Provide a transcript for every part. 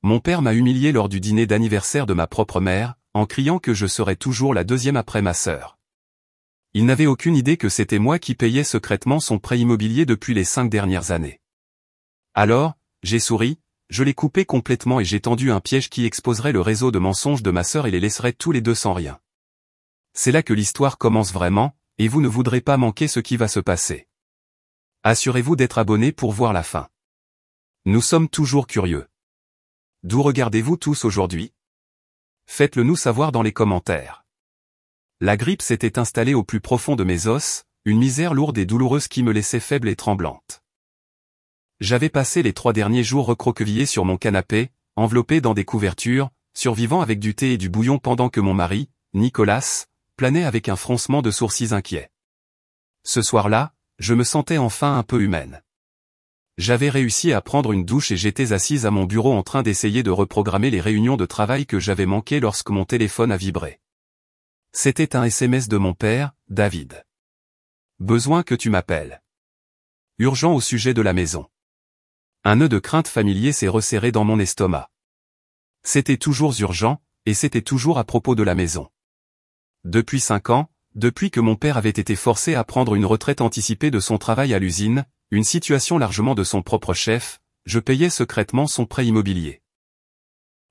Mon père m'a humilié lors du dîner d'anniversaire de ma propre mère, en criant que je serais toujours la deuxième après ma sœur. Il n'avait aucune idée que c'était moi qui payais secrètement son prêt immobilier depuis les 5 dernières années. Alors, j'ai souri, je l'ai coupé complètement et j'ai tendu un piège qui exposerait le réseau de mensonges de ma sœur et les laisserait tous les deux sans rien. C'est là que l'histoire commence vraiment, et vous ne voudrez pas manquer ce qui va se passer. Assurez-vous d'être abonné pour voir la fin. Nous sommes toujours curieux. D'où regardez-vous tous aujourd'hui? Faites-le nous savoir dans les commentaires. La grippe s'était installée au plus profond de mes os, une misère lourde et douloureuse qui me laissait faible et tremblante. J'avais passé les 3 derniers jours recroquevillé sur mon canapé, enveloppé dans des couvertures, survivant avec du thé et du bouillon pendant que mon mari, Nicolas, planait avec un froncement de sourcils inquiet. Ce soir-là, je me sentais enfin un peu humaine. J'avais réussi à prendre une douche et j'étais assise à mon bureau en train d'essayer de reprogrammer les réunions de travail que j'avais manquées lorsque mon téléphone a vibré. C'était un SMS de mon père, David. Besoin que tu m'appelles. Urgent au sujet de la maison. Un nœud de crainte familier s'est resserré dans mon estomac. C'était toujours urgent, et c'était toujours à propos de la maison. Depuis 5 ans, depuis que mon père avait été forcé à prendre une retraite anticipée de son travail à l'usine, une situation largement de son propre chef, je payais secrètement son prêt immobilier.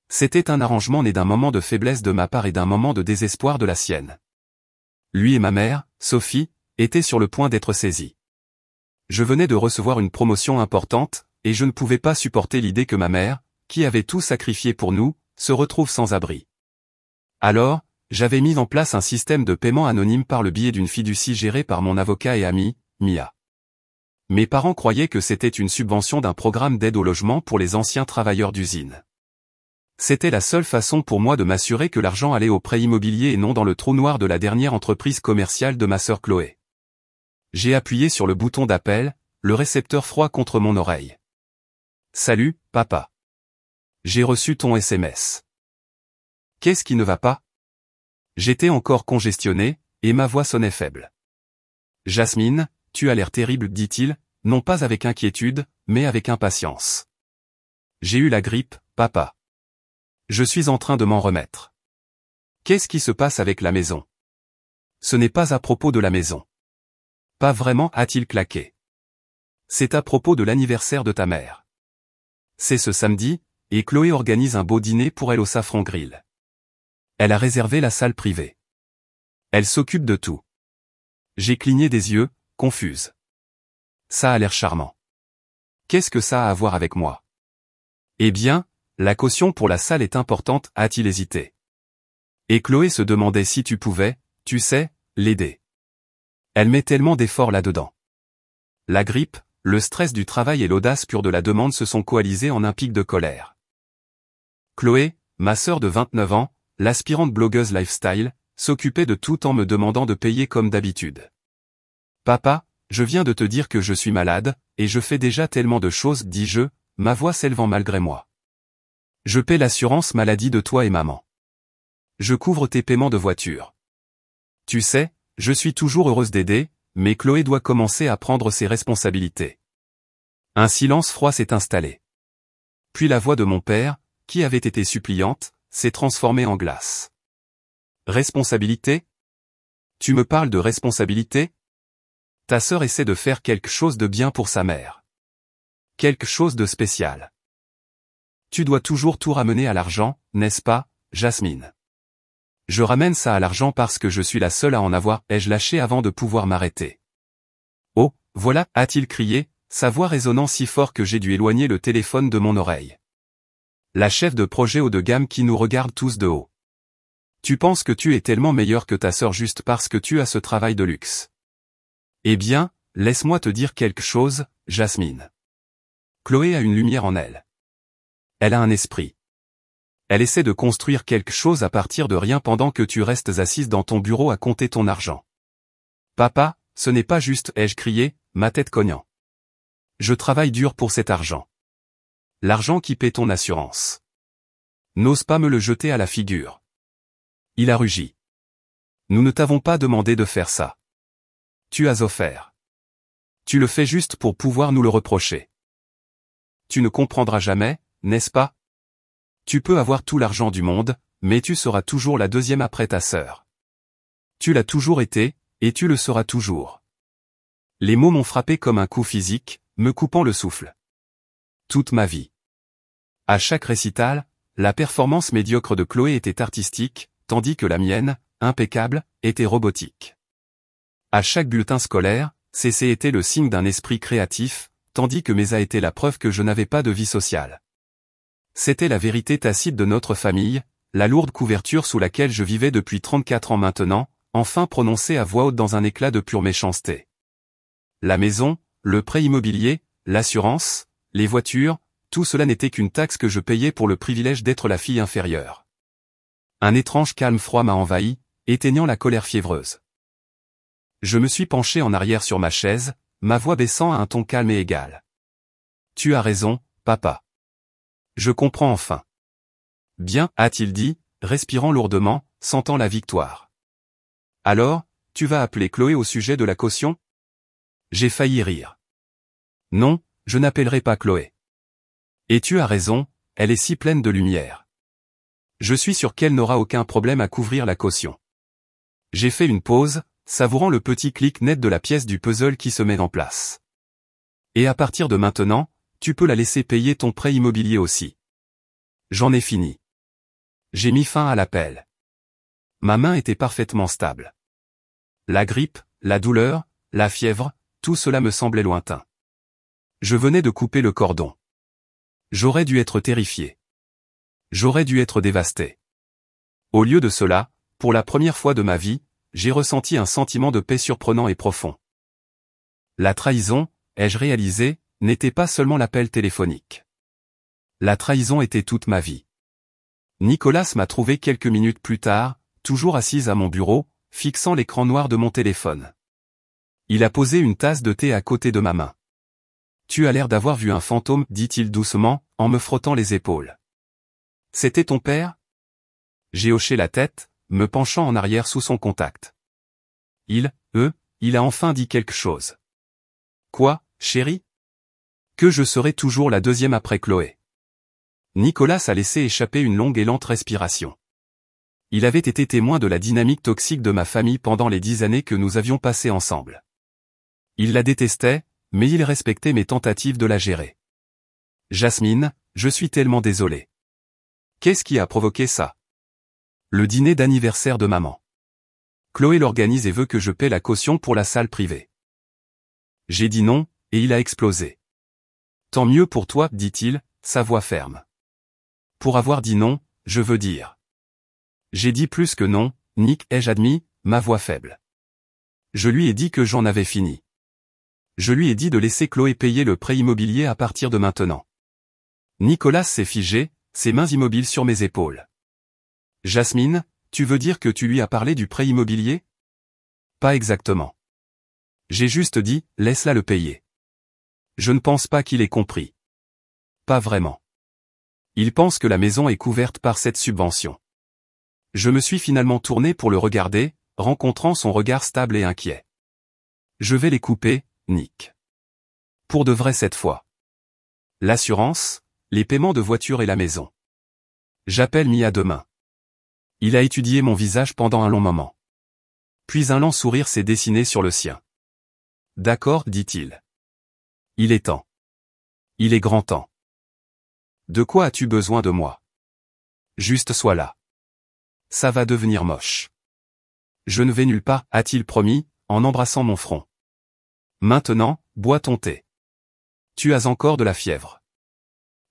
C'était un arrangement né d'un moment de faiblesse de ma part et d'un moment de désespoir de la sienne. Lui et ma mère, Sophie, étaient sur le point d'être saisis. Je venais de recevoir une promotion importante, et je ne pouvais pas supporter l'idée que ma mère, qui avait tout sacrifié pour nous, se retrouve sans abri. Alors, j'avais mis en place un système de paiement anonyme par le biais d'une fiducie gérée par mon avocat et ami, Mia. Mes parents croyaient que c'était une subvention d'un programme d'aide au logement pour les anciens travailleurs d'usine. C'était la seule façon pour moi de m'assurer que l'argent allait au prêt immobilier et non dans le trou noir de la dernière entreprise commerciale de ma sœur Chloé. J'ai appuyé sur le bouton d'appel, le récepteur froid contre mon oreille. Salut, papa. J'ai reçu ton SMS. Qu'est-ce qui ne va pas? J'étais encore congestionné, et ma voix sonnait faible. Jasmine, tu as l'air terrible, dit-il, non pas avec inquiétude, mais avec impatience. J'ai eu la grippe, papa. Je suis en train de m'en remettre. Qu'est-ce qui se passe avec la maison? Ce n'est pas à propos de la maison. Pas vraiment, a-t-il claqué. C'est à propos de l'anniversaire de ta mère. C'est ce samedi, et Chloé organise un beau dîner pour elle au Safran Grill. Elle a réservé la salle privée. Elle s'occupe de tout. J'ai cligné des yeux, confuse. Ça a l'air charmant. Qu'est-ce que ça a à voir avec moi? Eh bien, la caution pour la salle est importante, a-t-il hésité. Et Chloé se demandait si tu pouvais, tu sais, l'aider. Elle met tellement d'efforts là-dedans. La grippe, le stress du travail et l'audace pure de la demande se sont coalisés en un pic de colère. Chloé, ma sœur de 29 ans, l'aspirante blogueuse lifestyle, s'occupait de tout en me demandant de payer comme d'habitude. Papa, je viens de te dire que je suis malade, et je fais déjà tellement de choses, dis-je, ma voix s'élevant malgré moi. Je paie l'assurance maladie de toi et maman. Je couvre tes paiements de voiture. Tu sais, je suis toujours heureuse d'aider, mais Chloé doit commencer à prendre ses responsabilités. Un silence froid s'est installé. Puis la voix de mon père, qui avait été suppliante, s'est transformée en glace. Responsabilité? Tu me parles de responsabilité? Ta sœur essaie de faire quelque chose de bien pour sa mère. Quelque chose de spécial. Tu dois toujours tout ramener à l'argent, n'est-ce pas, Jasmine? Je ramène ça à l'argent parce que je suis la seule à en avoir, ai-je lâché avant de pouvoir m'arrêter. Oh, voilà, a-t-il crié, sa voix résonnant si fort que j'ai dû éloigner le téléphone de mon oreille. La chef de projet haut de gamme qui nous regarde tous de haut. Tu penses que tu es tellement meilleur que ta sœur juste parce que tu as ce travail de luxe. Eh bien, laisse-moi te dire quelque chose, Jasmine. Chloé a une lumière en elle. Elle a un esprit. Elle essaie de construire quelque chose à partir de rien pendant que tu restes assise dans ton bureau à compter ton argent. Papa, ce n'est pas juste, ai-je crié, ma tête cognant. Je travaille dur pour cet argent. L'argent qui paie ton assurance. N'ose pas me le jeter à la figure. Il a rugi. Nous ne t'avons pas demandé de faire ça. Tu as offert. Tu le fais juste pour pouvoir nous le reprocher. Tu ne comprendras jamais, n'est-ce pas? Tu peux avoir tout l'argent du monde, mais tu seras toujours la deuxième après ta sœur. Tu l'as toujours été, et tu le seras toujours. Les mots m'ont frappé comme un coup physique, me coupant le souffle. Toute ma vie. À chaque récital, la performance médiocre de Chloé était artistique, tandis que la mienne, impeccable, était robotique. À chaque bulletin scolaire, CC était le signe d'un esprit créatif, tandis que Mesa était la preuve que je n'avais pas de vie sociale. C'était la vérité tacite de notre famille, la lourde couverture sous laquelle je vivais depuis 34 ans maintenant, enfin prononcée à voix haute dans un éclat de pure méchanceté. La maison, le prêt immobilier, l'assurance, les voitures, tout cela n'était qu'une taxe que je payais pour le privilège d'être la fille inférieure. Un étrange calme froid m'a envahi, éteignant la colère fiévreuse. Je me suis penché en arrière sur ma chaise, ma voix baissant à un ton calme et égal. Tu as raison, papa. Je comprends enfin. Bien, a-t-il dit, respirant lourdement, sentant la victoire. Alors, tu vas appeler Chloé au sujet de la caution? J'ai failli rire. Non, je n'appellerai pas Chloé. Et tu as raison, elle est si pleine de lumière. Je suis sûr qu'elle n'aura aucun problème à couvrir la caution. J'ai fait une pause, savourant le petit clic net de la pièce du puzzle qui se met en place. Et à partir de maintenant, tu peux la laisser payer ton prêt immobilier aussi. J'en ai fini. J'ai mis fin à l'appel. Ma main était parfaitement stable. La grippe, la douleur, la fièvre, tout cela me semblait lointain. Je venais de couper le cordon. J'aurais dû être terrifié. J'aurais dû être dévasté. Au lieu de cela, pour la première fois de ma vie, j'ai ressenti un sentiment de paix surprenant et profond. La trahison, ai-je réalisé, n'était pas seulement l'appel téléphonique. La trahison était toute ma vie. Nicolas m'a trouvé quelques minutes plus tard, toujours assise à mon bureau, fixant l'écran noir de mon téléphone. Il a posé une tasse de thé à côté de ma main. Tu as l'air d'avoir vu un fantôme, dit-il doucement, en me frottant les épaules. C'était ton père? J'ai hoché la tête, me penchant en arrière sous son contact. Il a enfin dit quelque chose. Quoi, chérie? Que je serai toujours la deuxième après Chloé. Nicolas a laissé échapper une longue et lente respiration. Il avait été témoin de la dynamique toxique de ma famille pendant les 10 années que nous avions passées ensemble. Il la détestait, mais il respectait mes tentatives de la gérer. Jasmine, je suis tellement désolé. Qu'est-ce qui a provoqué ça? Le dîner d'anniversaire de maman. Chloé l'organise et veut que je paie la caution pour la salle privée. J'ai dit non, et il a explosé. Tant mieux pour toi, dit-il, sa voix ferme. Pour avoir dit non, je veux dire. J'ai dit plus que non, Nick, ai-je admis, ma voix faible. Je lui ai dit que j'en avais fini. Je lui ai dit de laisser Chloé payer le prêt immobilier à partir de maintenant. Nicolas s'est figé, ses mains immobiles sur mes épaules. Jasmine, tu veux dire que tu lui as parlé du prêt immobilier? Pas exactement. J'ai juste dit, laisse-la le payer. Je ne pense pas qu'il ait compris. Pas vraiment. Il pense que la maison est couverte par cette subvention. Je me suis finalement tourné pour le regarder, rencontrant son regard stable et inquiet. Je vais les couper, Nick. Pour de vrai cette fois. L'assurance, les paiements de voiture et la maison. J'appelle Mia demain. Il a étudié mon visage pendant un long moment. Puis un lent sourire s'est dessiné sur le sien. D'accord, dit-il. Il est temps. Il est grand temps. De quoi as-tu besoin de moi? Juste sois là. Ça va devenir moche. Je ne vais nulle part, a-t-il promis, en embrassant mon front. Maintenant, bois ton thé. Tu as encore de la fièvre.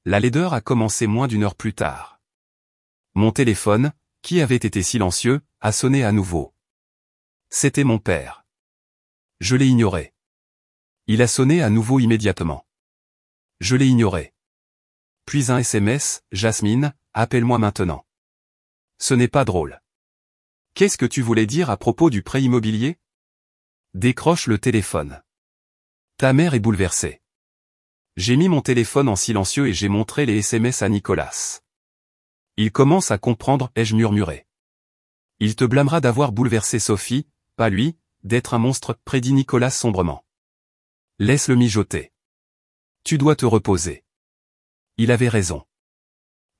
La laideur a commencé moins d'une heure plus tard. Mon téléphone, qui avait été silencieux, a sonné à nouveau. C'était mon père. Je l'ai ignoré. Il a sonné à nouveau immédiatement. Je l'ai ignoré. Puis un SMS, Jasmine, appelle-moi maintenant. Ce n'est pas drôle. Qu'est-ce que tu voulais dire à propos du prêt immobilier? Décroche le téléphone. Ta mère est bouleversée. J'ai mis mon téléphone en silencieux et j'ai montré les SMS à Nicolas. Il commence à comprendre, ai-je murmuré. Il te blâmera d'avoir bouleversé Sophie, pas lui, d'être un monstre, prédit Nicolas sombrement. Laisse-le mijoter. Tu dois te reposer. Il avait raison.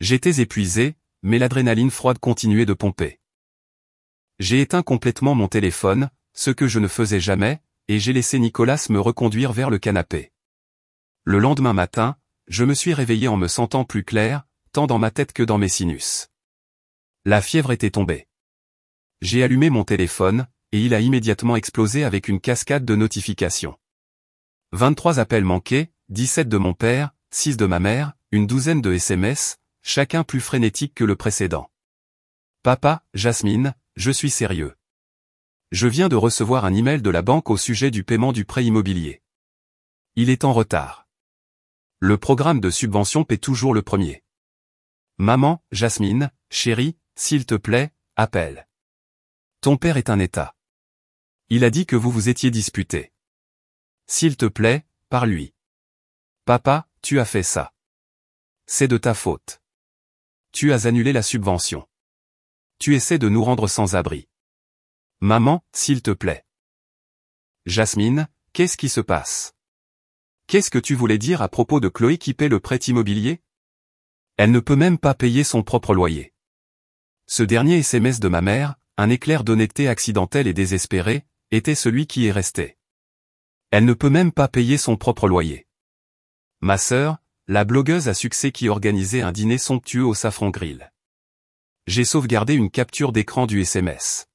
J'étais épuisé, mais l'adrénaline froide continuait de pomper. J'ai éteint complètement mon téléphone, ce que je ne faisais jamais, et j'ai laissé Nicolas me reconduire vers le canapé. Le lendemain matin, je me suis réveillé en me sentant plus clair, tant dans ma tête que dans mes sinus. La fièvre était tombée. J'ai allumé mon téléphone, et il a immédiatement explosé avec une cascade de notifications. 23 appels manqués, 17 de mon père, 6 de ma mère, une douzaine de SMS, chacun plus frénétique que le précédent. Papa, Jasmine, je suis sérieux. Je viens de recevoir un email de la banque au sujet du paiement du prêt immobilier. Il est en retard. Le programme de subvention paie toujours le premier. Maman, Jasmine, chérie, s'il te plaît, appelle. Ton père est un état. Il a dit que vous vous étiez disputé. S'il te plaît, parle-lui. Papa, tu as fait ça. C'est de ta faute. Tu as annulé la subvention. Tu essaies de nous rendre sans abri. Maman, s'il te plaît. Jasmine, qu'est-ce qui se passe? Qu'est-ce que tu voulais dire à propos de Chloé qui paie le prêt immobilier? Elle ne peut même pas payer son propre loyer. Ce dernier SMS de ma mère, un éclair d'honnêteté accidentel et désespéré, était celui qui est resté. Elle ne peut même pas payer son propre loyer. Ma sœur, la blogueuse à succès qui organisait un dîner somptueux au Saffron Grill. J'ai sauvegardé une capture d'écran du SMS.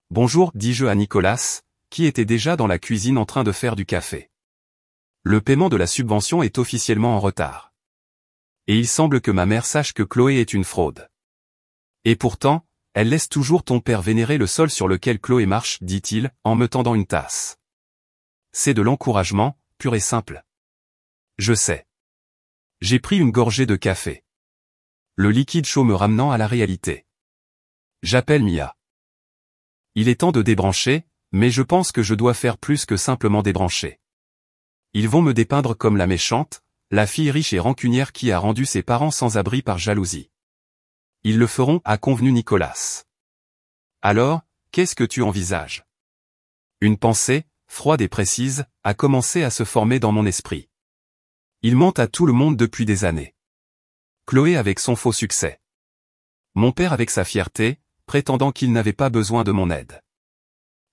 Bonjour, dis-je à Nicolas, qui était déjà dans la cuisine en train de faire du café. Le paiement de la subvention est officiellement en retard. Et il semble que ma mère sache que Chloé est une fraude. Et pourtant, elle laisse toujours ton père vénérer le sol sur lequel Chloé marche, dit-il, en me tendant une tasse. C'est de l'encouragement, pur et simple. Je sais. J'ai pris une gorgée de café. Le liquide chaud me ramenant à la réalité. J'appelle Mia. Il est temps de débrancher, mais je pense que je dois faire plus que simplement débrancher. Ils vont me dépeindre comme la méchante, la fille riche et rancunière qui a rendu ses parents sans abri par jalousie. Ils le feront, a convenu Nicolas. Alors, qu'est-ce que tu envisages? Une pensée, froide et précise, a commencé à se former dans mon esprit. Il ment à tout le monde depuis des années. Chloé avec son faux succès. Mon père avec sa fierté, prétendant qu'il n'avait pas besoin de mon aide.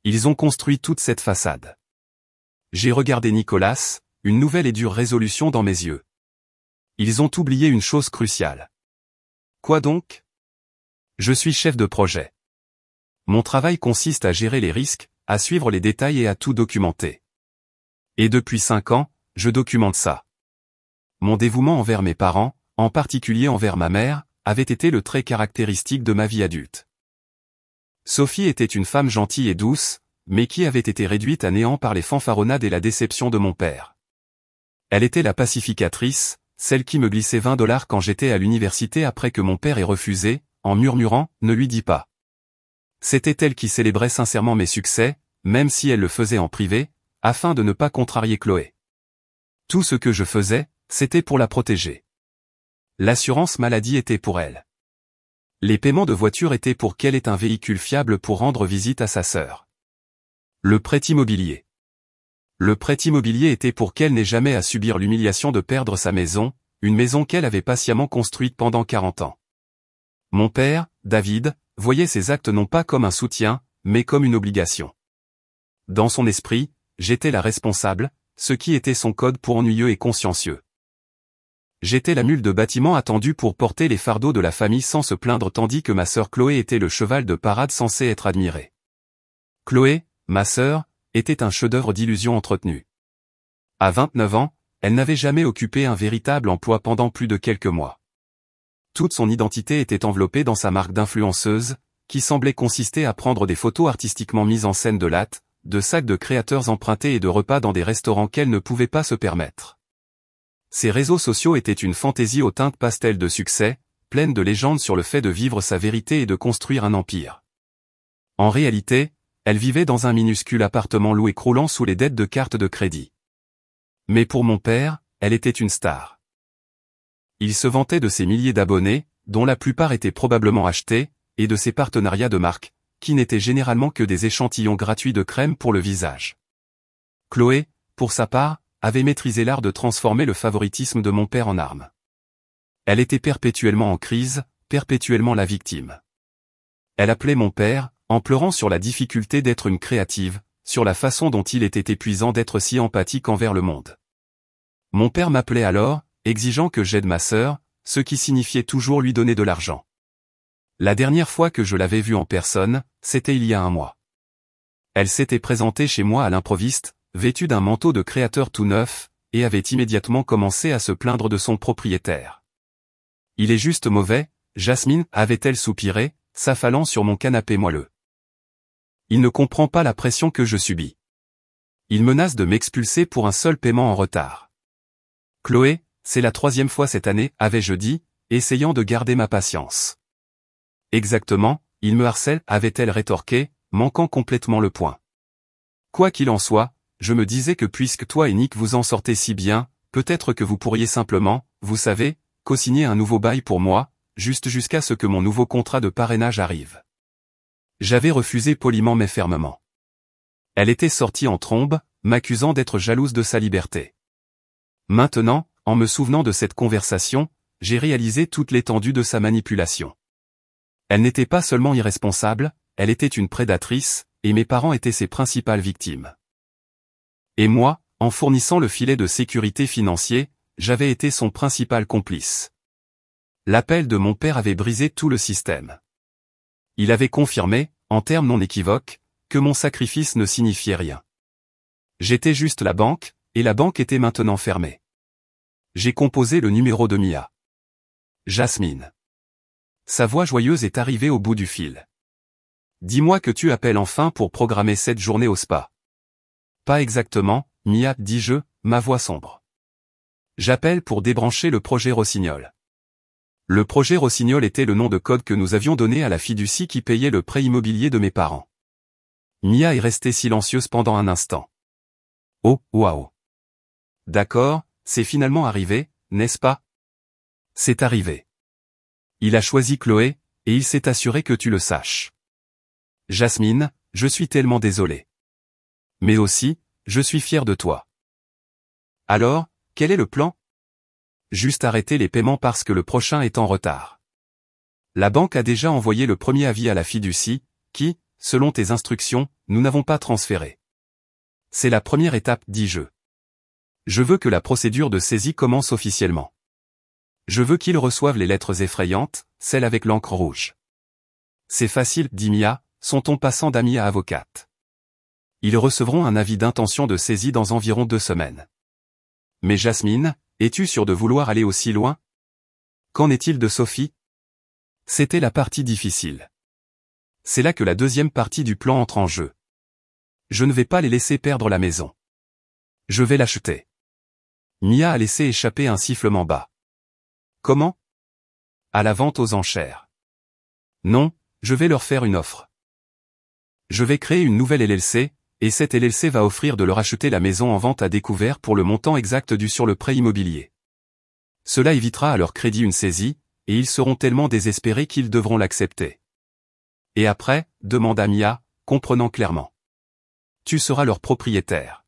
Ils ont construit toute cette façade. J'ai regardé Nicolas, une nouvelle et dure résolution dans mes yeux. Ils ont oublié une chose cruciale. Quoi donc? Je suis chef de projet. Mon travail consiste à gérer les risques, à suivre les détails et à tout documenter. Et depuis 5 ans, je documente ça. Mon dévouement envers mes parents, en particulier envers ma mère, avait été le trait caractéristique de ma vie adulte. Sophie était une femme gentille et douce, mais qui avait été réduite à néant par les fanfaronnades et la déception de mon père. Elle était la pacificatrice, celle qui me glissait $20 quand j'étais à l'université après que mon père ait refusé, en murmurant « ne lui dis pas ». C'était elle qui célébrait sincèrement mes succès, même si elle le faisait en privé, afin de ne pas contrarier Chloé. Tout ce que je faisais, c'était pour la protéger. L'assurance maladie était pour elle. Les paiements de voiture étaient pour qu'elle ait un véhicule fiable pour rendre visite à sa sœur. Le prêt immobilier. Le prêt immobilier était pour qu'elle n'ait jamais à subir l'humiliation de perdre sa maison, une maison qu'elle avait patiemment construite pendant 40 ans. Mon père, David, voyait ces actes non pas comme un soutien, mais comme une obligation. Dans son esprit, j'étais la responsable, ce qui était son code pour ennuyeux et consciencieux. J'étais la mule de bâtiment attendue pour porter les fardeaux de la famille sans se plaindre tandis que ma sœur Chloé était le cheval de parade censé être admiré. Chloé, ma sœur, était un chef-d'œuvre d'illusion entretenue. À 29 ans, elle n'avait jamais occupé un véritable emploi pendant plus de quelques mois. Toute son identité était enveloppée dans sa marque d'influenceuse, qui semblait consister à prendre des photos artistiquement mises en scène de lattes, de sacs de créateurs empruntés et de repas dans des restaurants qu'elle ne pouvait pas se permettre. Ces réseaux sociaux étaient une fantaisie aux teintes pastel de succès, pleine de légendes sur le fait de vivre sa vérité et de construire un empire. En réalité, elle vivait dans un minuscule appartement loué croulant sous les dettes de cartes de crédit. Mais pour mon père, elle était une star. Il se vantait de ses milliers d'abonnés, dont la plupart étaient probablement achetés, et de ses partenariats de marque, qui n'étaient généralement que des échantillons gratuits de crème pour le visage. Chloé, pour sa part, avait maîtrisé l'art de transformer le favoritisme de mon père en arme. Elle était perpétuellement en crise, perpétuellement la victime. Elle appelait mon père, en pleurant sur la difficulté d'être une créative, sur la façon dont il était épuisant d'être si empathique envers le monde. Mon père m'appelait alors, exigeant que j'aide ma sœur, ce qui signifiait toujours lui donner de l'argent. La dernière fois que je l'avais vue en personne, c'était il y a un mois. Elle s'était présentée chez moi à l'improviste, vêtue d'un manteau de créateur tout neuf, et avait immédiatement commencé à se plaindre de son propriétaire. « Il est juste mauvais, Jasmine » avait-elle soupiré, s'affalant sur mon canapé moelleux. « Il ne comprend pas la pression que je subis. Il menace de m'expulser pour un seul paiement en retard. »« Chloé, c'est la 3e fois cette année, » avais-je dit, essayant de garder ma patience. « Exactement, il me harcèle » avait-elle rétorqué, manquant complètement le point. Quoi qu'il en soit, je me disais que puisque toi et Nick vous en sortez si bien, peut-être que vous pourriez simplement, vous savez, co-signer un nouveau bail pour moi, juste jusqu'à ce que mon nouveau contrat de parrainage arrive. J'avais refusé poliment mais fermement. Elle était sortie en trombe, m'accusant d'être jalouse de sa liberté. Maintenant, en me souvenant de cette conversation, j'ai réalisé toute l'étendue de sa manipulation. Elle n'était pas seulement irresponsable, elle était une prédatrice, et mes parents étaient ses principales victimes. Et moi, en fournissant le filet de sécurité financier, j'avais été son principal complice. L'appel de mon père avait brisé tout le système. Il avait confirmé, en termes non équivoques, que mon sacrifice ne signifiait rien. J'étais juste la banque, et la banque était maintenant fermée. J'ai composé le numéro de Mia. Jasmine. Sa voix joyeuse est arrivée au bout du fil. Dis-moi que tu appelles enfin pour programmer cette journée au spa. Pas exactement, Mia, dis-je, ma voix sombre. J'appelle pour débrancher le projet Rossignol. Le projet Rossignol était le nom de code que nous avions donné à la fiducie qui payait le prêt immobilier de mes parents. Mia est restée silencieuse pendant un instant. Oh, waouh. D'accord, c'est finalement arrivé, n'est-ce pas? C'est arrivé. Il a choisi Chloé, et il s'est assuré que tu le saches. Jasmine, je suis tellement désolé. Mais aussi, je suis fier de toi. Alors, quel est le plan? Juste arrêter les paiements parce que le prochain est en retard. La banque a déjà envoyé le premier avis à la fiducie, qui, selon tes instructions, nous n'avons pas transféré. C'est la première étape, dis-je. Je veux que la procédure de saisie commence officiellement. Je veux qu'ils reçoivent les lettres effrayantes, celles avec l'encre rouge. C'est facile, dit Mia, son ton passant d'amie à avocate. Ils recevront un avis d'intention de saisie dans environ 2 semaines. Mais Jasmine, es-tu sûre de vouloir aller aussi loin? Qu'en est-il de Sophie? C'était la partie difficile. C'est là que la deuxième partie du plan entre en jeu. Je ne vais pas les laisser perdre la maison. Je vais l'acheter. Mia a laissé échapper un sifflement bas. Comment? À la vente aux enchères. Non, je vais leur faire une offre. Je vais créer une nouvelle LLC, et cette LLC va offrir de leur acheter la maison en vente à découvert pour le montant exact dû sur le prêt immobilier. Cela évitera à leur crédit une saisie, et ils seront tellement désespérés qu'ils devront l'accepter. Et après, demanda Mia, comprenant clairement. Tu seras leur propriétaire.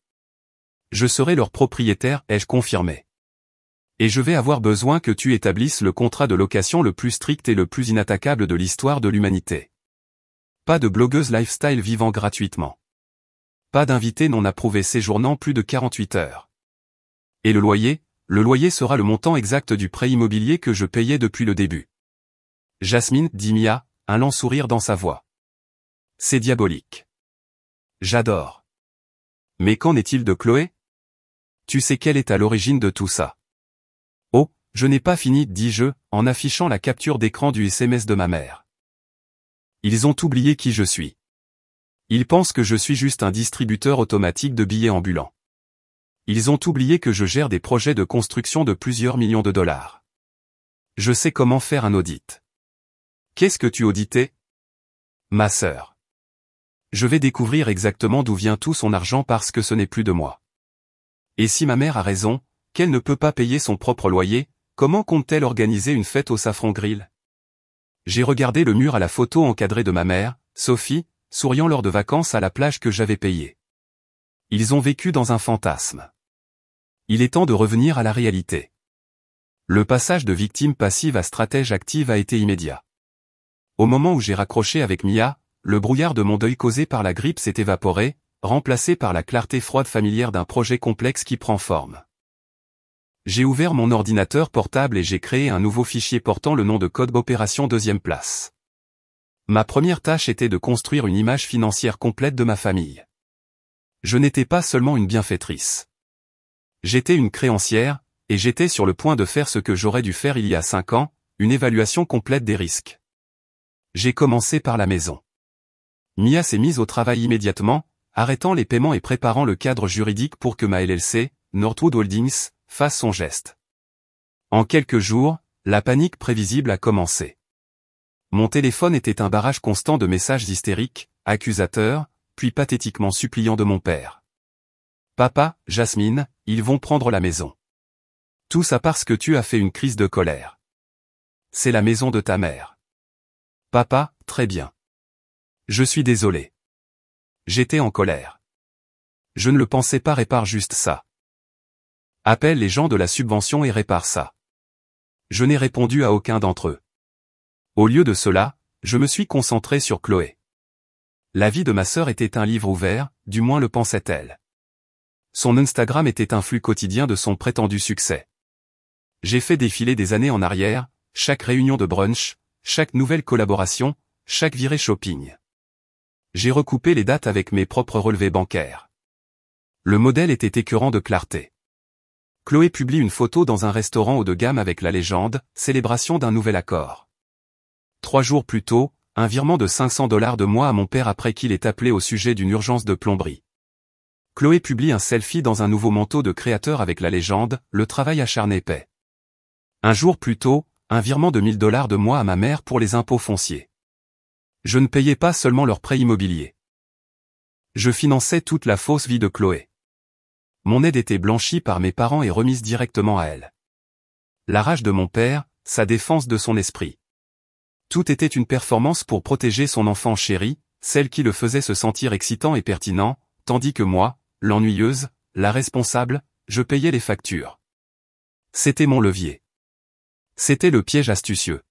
Je serai leur propriétaire, ai-je confirmé. Et je vais avoir besoin que tu établisses le contrat de location le plus strict et le plus inattaquable de l'histoire de l'humanité. Pas de blogueuse lifestyle vivant gratuitement. Pas d'invité non approuvé séjournant plus de 48 heures. Et le loyer sera le montant exact du prêt immobilier que je payais depuis le début. Jasmine, dit Mia, un lent sourire dans sa voix. C'est diabolique. J'adore. Mais qu'en est-il de Chloé? Tu sais quelle est à l'origine de tout ça? Oh, je n'ai pas fini, dis-je, en affichant la capture d'écran du SMS de ma mère. Ils ont oublié qui je suis. Ils pensent que je suis juste un distributeur automatique de billets ambulants. Ils ont oublié que je gère des projets de construction de plusieurs millions de dollars. Je sais comment faire un audit. Qu'est-ce que tu auditais? Ma sœur. Je vais découvrir exactement d'où vient tout son argent parce que ce n'est plus de moi. Et si ma mère a raison, qu'elle ne peut pas payer son propre loyer, comment compte-t-elle organiser une fête au Saffron Grill? J'ai regardé le mur à la photo encadrée de ma mère, Sophie, souriant lors de vacances à la plage que j'avais payée. Ils ont vécu dans un fantasme. Il est temps de revenir à la réalité. Le passage de victime passive à stratège active a été immédiat. Au moment où j'ai raccroché avec Mia, le brouillard de mon deuil causé par la grippe s'est évaporé, remplacé par la clarté froide familière d'un projet complexe qui prend forme. J'ai ouvert mon ordinateur portable et j'ai créé un nouveau fichier portant le nom de code opération deuxième place. Ma première tâche était de construire une image financière complète de ma famille. Je n'étais pas seulement une bienfaitrice. J'étais une créancière, et j'étais sur le point de faire ce que j'aurais dû faire il y a 5 ans, une évaluation complète des risques. J'ai commencé par la maison. Mia s'est mise au travail immédiatement, arrêtant les paiements et préparant le cadre juridique pour que ma LLC, Northwood Holdings, fasse son geste. En quelques jours, la panique prévisible a commencé. Mon téléphone était un barrage constant de messages hystériques, accusateurs, puis pathétiquement suppliants de mon père. « Papa, Jasmine, ils vont prendre la maison. Tout ça parce que tu as fait une crise de colère. C'est la maison de ta mère. » Papa, très bien. Je suis désolé. J'étais en colère. Je ne le pensais pas, répare juste ça. Appelle les gens de la subvention et répare ça. Je n'ai répondu à aucun d'entre eux. Au lieu de cela, je me suis concentré sur Chloé. La vie de ma sœur était un livre ouvert, du moins le pensait-elle. Son Instagram était un flux quotidien de son prétendu succès. J'ai fait défiler des années en arrière, chaque réunion de brunch, chaque nouvelle collaboration, chaque virée shopping. J'ai recoupé les dates avec mes propres relevés bancaires. Le modèle était écœurant de clarté. Chloé publie une photo dans un restaurant haut de gamme avec la légende « Célébration d'un nouvel accord ». 3 jours plus tôt, un virement de $500 de moi à mon père après qu'il ait appelé au sujet d'une urgence de plomberie. Chloé publie un selfie dans un nouveau manteau de créateur avec la légende « Le travail acharné paie ». Un jour plus tôt, un virement de $1000 de moi à ma mère pour les impôts fonciers. Je ne payais pas seulement leur prêt immobilier. Je finançais toute la fausse vie de Chloé. Mon aide était blanchie par mes parents et remise directement à elle. La rage de mon père, sa défense de son esprit. Tout était une performance pour protéger son enfant chéri, celle qui le faisait se sentir excitant et pertinent, tandis que moi, l'ennuyeuse, la responsable, je payais les factures. C'était mon levier. C'était le piège astucieux.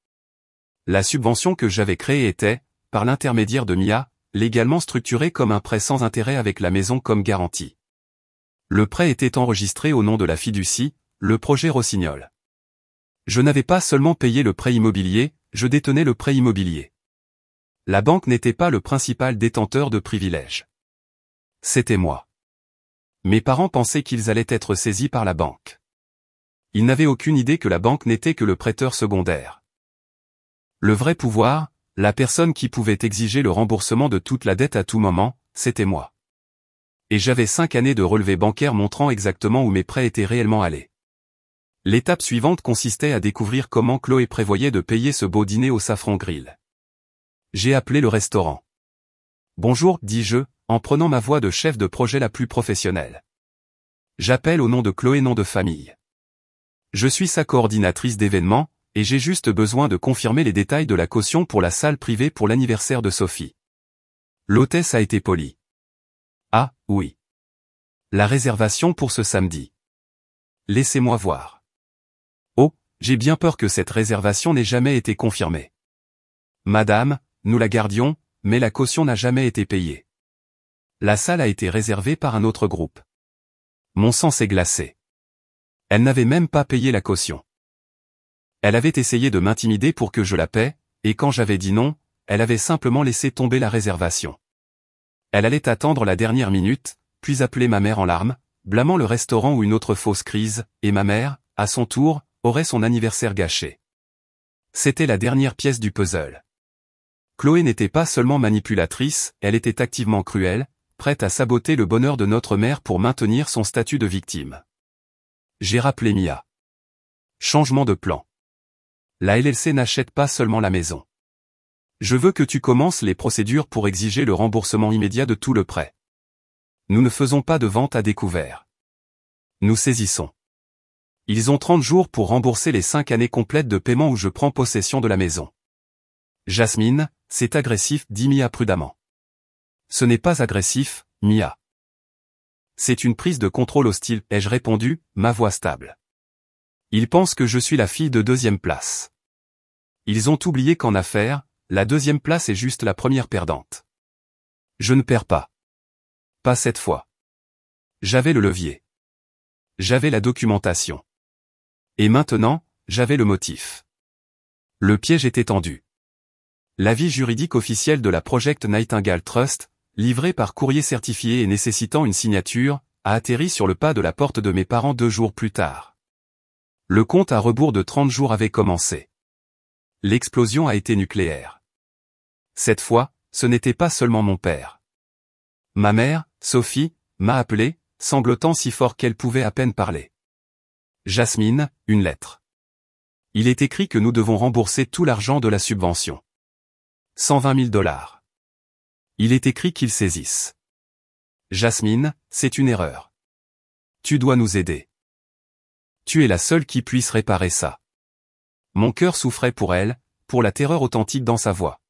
La subvention que j'avais créée était, par l'intermédiaire de Mia, légalement structurée comme un prêt sans intérêt avec la maison comme garantie. Le prêt était enregistré au nom de la fiducie, le projet Rossignol. Je n'avais pas seulement payé le prêt immobilier, je détenais le prêt immobilier. La banque n'était pas le principal détenteur de privilèges. C'était moi. Mes parents pensaient qu'ils allaient être saisis par la banque. Ils n'avaient aucune idée que la banque n'était que le prêteur secondaire. Le vrai pouvoir, la personne qui pouvait exiger le remboursement de toute la dette à tout moment, c'était moi. Et j'avais 5 années de relevés bancaires montrant exactement où mes prêts étaient réellement allés. L'étape suivante consistait à découvrir comment Chloé prévoyait de payer ce beau dîner au Safran Grill. J'ai appelé le restaurant. « Bonjour, dis-je, en prenant ma voix de chef de projet la plus professionnelle. J'appelle au nom de Chloé, nom de famille. Je suis sa coordinatrice d'événements, et j'ai juste besoin de confirmer les détails de la caution pour la salle privée pour l'anniversaire de Sophie. » L'hôtesse a été polie. « Ah, oui. La réservation pour ce samedi. Laissez-moi voir. » Oh, j'ai bien peur que cette réservation n'ait jamais été confirmée. Madame, nous la gardions, mais la caution n'a jamais été payée. La salle a été réservée par un autre groupe. Mon sang s'est glacé. Elle n'avait même pas payé la caution. Elle avait essayé de m'intimider pour que je la paie, et quand j'avais dit non, elle avait simplement laissé tomber la réservation. Elle allait attendre la dernière minute, puis appeler ma mère en larmes, blâmant le restaurant ou une autre fausse crise, et ma mère, à son tour, aurait son anniversaire gâché. C'était la dernière pièce du puzzle. Chloé n'était pas seulement manipulatrice, elle était activement cruelle, prête à saboter le bonheur de notre mère pour maintenir son statut de victime. J'ai rappelé Mia. Changement de plan. La LLC n'achète pas seulement la maison. Je veux que tu commences les procédures pour exiger le remboursement immédiat de tout le prêt. Nous ne faisons pas de vente à découvert. Nous saisissons. Ils ont 30 jours pour rembourser les 5 années complètes de paiement où je prends possession de la maison. Jasmine, c'est agressif, dit Mia prudemment. Ce n'est pas agressif, Mia. C'est une prise de contrôle hostile, ai-je répondu, ma voix stable. Ils pensent que je suis la fille de deuxième place. Ils ont oublié qu'en affaires, la deuxième place est juste la première perdante. Je ne perds pas. Pas cette fois. J'avais le levier. J'avais la documentation. Et maintenant, j'avais le motif. Le piège était tendu. L'avis juridique officiel de la Project Nightingale Trust, livré par courrier certifié et nécessitant une signature, a atterri sur le pas de la porte de mes parents 2 jours plus tard. Le compte à rebours de 30 jours avait commencé. L'explosion a été nucléaire. Cette fois, ce n'était pas seulement mon père. Ma mère, Sophie, m'a appelé, sanglotant si fort qu'elle pouvait à peine parler. Jasmine, une lettre. Il est écrit que nous devons rembourser tout l'argent de la subvention. 120 000 $. Il est écrit qu'ils saisissent. Jasmine, c'est une erreur. Tu dois nous aider. Tu es la seule qui puisse réparer ça. Mon cœur souffrait pour elle, pour la terreur authentique dans sa voix.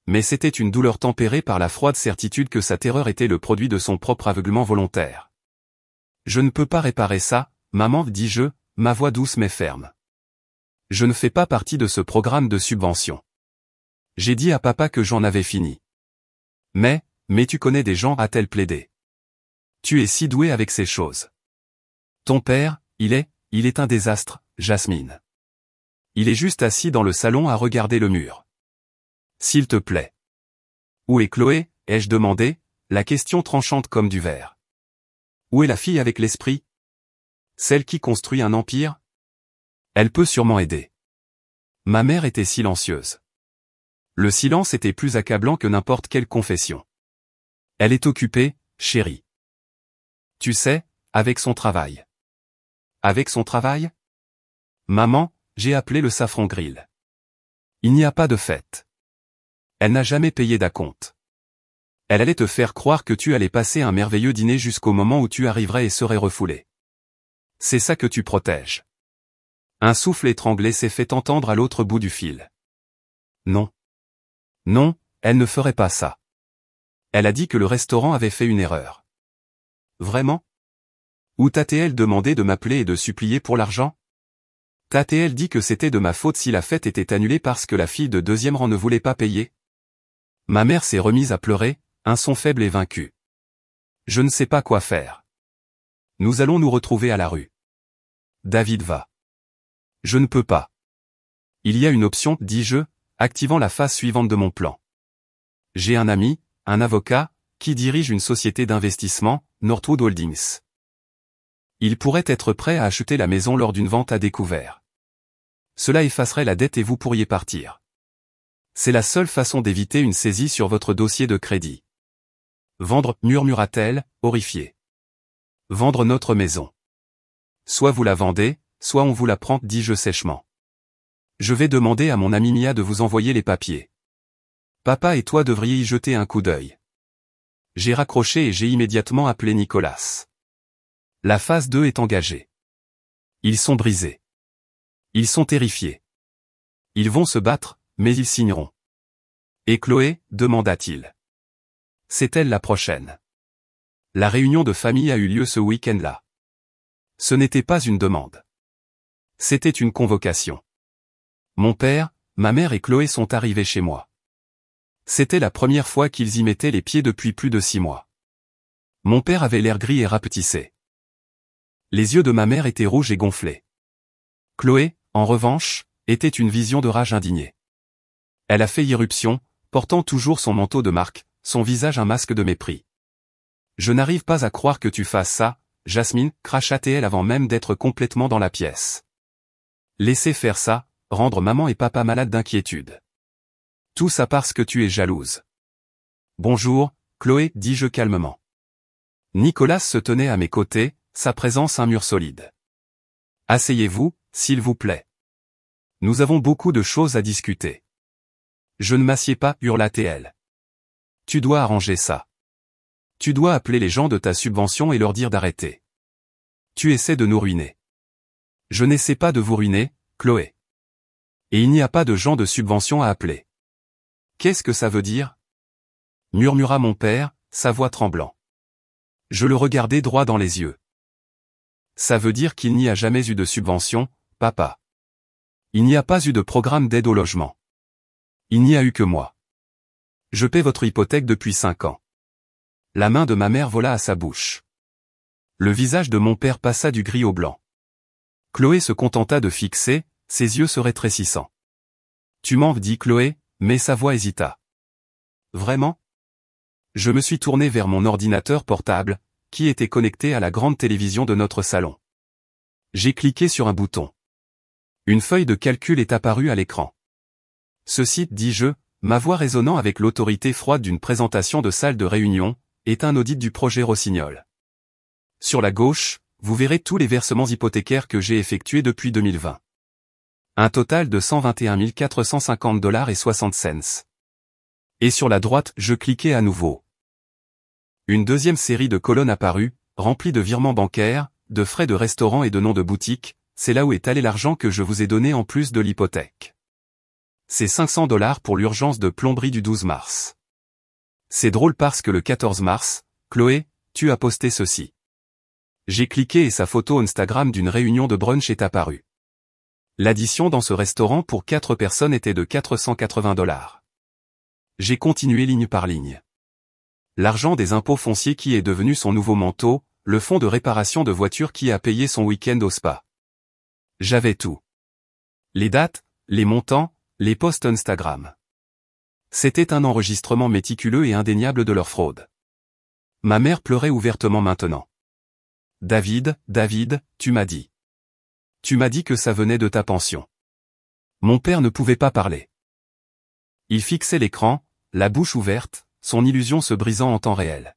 Mais c'était une douleur tempérée par la froide certitude que sa terreur était le produit de son propre aveuglement volontaire. Je ne peux pas réparer ça, maman, dis-je, ma voix douce mais ferme. Je ne fais pas partie de ce programme de subvention. J'ai dit à papa que j'en avais fini. Mais tu connais des gens, a-t-elle plaidé. Tu es si doué avec ces choses. Ton père, il est un désastre, Jasmine. Il est juste assis dans le salon à regarder le mur. S'il te plaît. Où est Chloé, ai-je demandé, la question tranchante comme du verre. Où est la fille avec l'esprit? Celle qui construit un empire? Elle peut sûrement aider. Ma mère était silencieuse. Le silence était plus accablant que n'importe quelle confession. Elle est occupée, chérie. Tu sais, avec son travail. Avec son travail? Maman, j'ai appelé le Saffron Grill. Il n'y a pas de fête. Elle n'a jamais payé d'acompte. Elle allait te faire croire que tu allais passer un merveilleux dîner jusqu'au moment où tu arriverais et serais refoulé. C'est ça que tu protèges. Un souffle étranglé s'est fait entendre à l'autre bout du fil. Non. Non, elle ne ferait pas ça. Elle a dit que le restaurant avait fait une erreur. Vraiment? Ou t'a-t-elle demandé de m'appeler et de supplier pour l'argent? T'a-t-elle dit que c'était de ma faute si la fête était annulée parce que la fille de deuxième rang ne voulait pas payer? Ma mère s'est remise à pleurer, un son faible et vaincu. Je ne sais pas quoi faire. Nous allons nous retrouver à la rue. David va. Je ne peux pas. Il y a une option, dis-je, activant la phase suivante de mon plan. J'ai un ami, un avocat, qui dirige une société d'investissement, Northwood Holdings. Il pourrait être prêt à acheter la maison lors d'une vente à découvert. Cela effacerait la dette et vous pourriez partir. C'est la seule façon d'éviter une saisie sur votre dossier de crédit. Vendre, murmura-t-elle, horrifiée. Vendre notre maison. Soit vous la vendez, soit on vous la prend, dis-je sèchement. Je vais demander à mon ami Mia de vous envoyer les papiers. Papa et toi devriez y jeter un coup d'œil. J'ai raccroché et j'ai immédiatement appelé Nicolas. La phase 2 est engagée. Ils sont brisés. Ils sont terrifiés. Ils vont se battre, mais ils signeront. Et Chloé, demanda-t-il. C'est elle la prochaine. La réunion de famille a eu lieu ce week-end-là. Ce n'était pas une demande. C'était une convocation. Mon père, ma mère et Chloé sont arrivés chez moi. C'était la première fois qu'ils y mettaient les pieds depuis plus de 6 mois. Mon père avait l'air gris et rapetissé. Les yeux de ma mère étaient rouges et gonflés. Chloé, en revanche, était une vision de rage indignée. Elle a fait irruption, portant toujours son manteau de marque, son visage un masque de mépris. Je n'arrive pas à croire que tu fasses ça, Jasmine, cracha-t-elle avant même d'être complètement dans la pièce. Laisser faire ça, rendre maman et papa malades d'inquiétude. Tout ça parce que tu es jalouse. Bonjour, Chloé, dis-je calmement. Nicolas se tenait à mes côtés, sa présence un mur solide. Asseyez-vous, s'il vous plaît. Nous avons beaucoup de choses à discuter. Je ne m'assieds pas, hurla-t-elle. Tu dois arranger ça. Tu dois appeler les gens de ta subvention et leur dire d'arrêter. Tu essaies de nous ruiner. Je n'essaie pas de vous ruiner, Chloé. Et il n'y a pas de gens de subvention à appeler. Qu'est-ce que ça veut dire? Murmura mon père, sa voix tremblant. Je le regardai droit dans les yeux. Ça veut dire qu'il n'y a jamais eu de subvention, papa. Il n'y a pas eu de programme d'aide au logement. Il n'y a eu que moi. Je paie votre hypothèque depuis 5 ans. La main de ma mère vola à sa bouche. Le visage de mon père passa du gris au blanc. Chloé se contenta de fixer, ses yeux se rétrécissant. Tu mens, dit Chloé, mais sa voix hésita. Vraiment? Je me suis tourné vers mon ordinateur portable, qui était connecté à la grande télévision de notre salon. J'ai cliqué sur un bouton. Une feuille de calcul est apparue à l'écran. Ceci, dis-je, ma voix résonnant avec l'autorité froide d'une présentation de salle de réunion, est un audit du projet Rossignol. Sur la gauche, vous verrez tous les versements hypothécaires que j'ai effectués depuis 2020. Un total de 121 450 $ et 60 cents. Et sur la droite, je cliquais à nouveau. Une deuxième série de colonnes apparut, remplies de virements bancaires, de frais de restaurant et de noms de boutiques, c'est là où est allé l'argent que je vous ai donné en plus de l'hypothèque. C'est 500 $ pour l'urgence de plomberie du 12 mars. C'est drôle parce que le 14 mars, Chloé, tu as posté ceci. J'ai cliqué et sa photo Instagram d'une réunion de brunch est apparue. L'addition dans ce restaurant pour 4 personnes était de 480 $. J'ai continué ligne par ligne. L'argent des impôts fonciers qui est devenu son nouveau manteau, le fonds de réparation de voitures qui a payé son week-end au spa. J'avais tout. Les dates, les montants, les posts Instagram. C'était un enregistrement méticuleux et indéniable de leur fraude. Ma mère pleurait ouvertement maintenant. David, tu m'as dit. Tu m'as dit que ça venait de ta pension. Mon père ne pouvait pas parler. Il fixait l'écran, la bouche ouverte, son illusion se brisant en temps réel.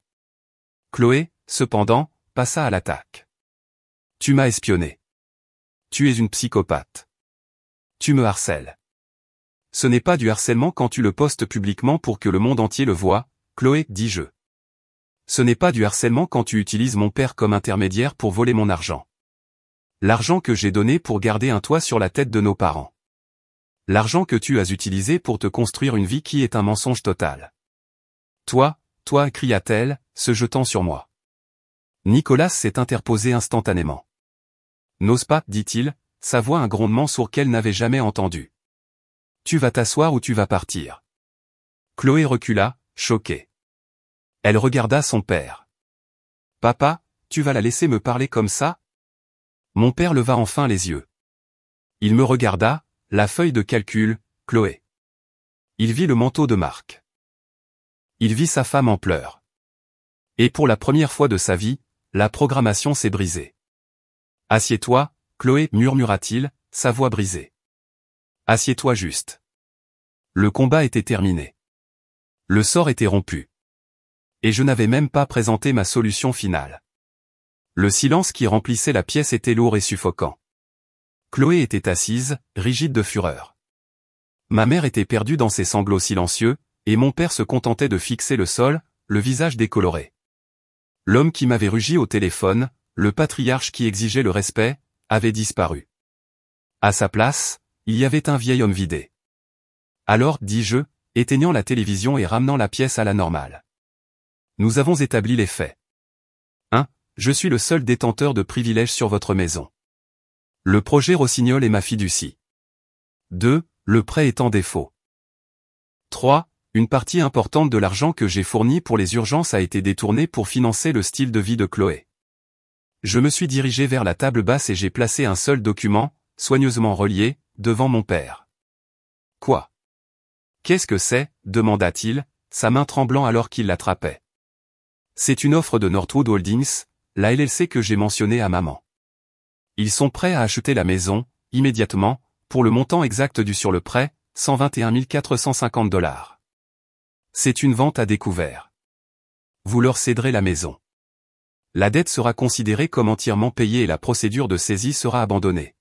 Chloé, cependant, passa à l'attaque. Tu m'as espionné. Tu es une psychopathe. Tu me harcèles. Ce n'est pas du harcèlement quand tu le postes publiquement pour que le monde entier le voie, Chloé, dis-je. Ce n'est pas du harcèlement quand tu utilises mon père comme intermédiaire pour voler mon argent. L'argent que j'ai donné pour garder un toit sur la tête de nos parents. L'argent que tu as utilisé pour te construire une vie qui est un mensonge total. Toi, cria-t-elle, se jetant sur moi. Nicolas s'est interposé instantanément. N'ose pas, dit-il, sa voix un grondement sourd qu'elle n'avait jamais entendu. Tu vas t'asseoir ou tu vas partir. Chloé recula, choquée. Elle regarda son père. Papa, tu vas la laisser me parler comme ça? Mon père leva enfin les yeux. Il me regarda, la feuille de calcul, Chloé. Il vit le manteau de Marc. Il vit sa femme en pleurs. Et pour la première fois de sa vie, la programmation s'est brisée. Assieds-toi, Chloé, murmura-t-il, sa voix brisée. Assieds-toi juste. Le combat était terminé. Le sort était rompu. Et je n'avais même pas présenté ma solution finale. Le silence qui remplissait la pièce était lourd et suffocant. Chloé était assise, rigide de fureur. Ma mère était perdue dans ses sanglots silencieux, et mon père se contentait de fixer le sol, le visage décoloré. L'homme qui m'avait rugi au téléphone, le patriarche qui exigeait le respect, avait disparu. À sa place, il y avait un vieil homme vidé. Alors, dis-je, éteignant la télévision et ramenant la pièce à la normale. Nous avons établi les faits. 1. Je suis le seul détenteur de privilèges sur votre maison. Le projet Rossignol est ma fiducie. 2. Le prêt est en défaut. 3. Une partie importante de l'argent que j'ai fourni pour les urgences a été détournée pour financer le style de vie de Chloé. Je me suis dirigé vers la table basse et j'ai placé un seul document, soigneusement relié, devant mon père. Quoi? Qu'est-ce que c'est? Demanda-t-il, sa main tremblant alors qu'il l'attrapait. C'est une offre de Northwood Holdings, la LLC que j'ai mentionnée à maman. Ils sont prêts à acheter la maison, immédiatement, pour le montant exact dû sur le prêt, 121 450 $. C'est une vente à découvert. Vous leur céderez la maison. La dette sera considérée comme entièrement payée et la procédure de saisie sera abandonnée.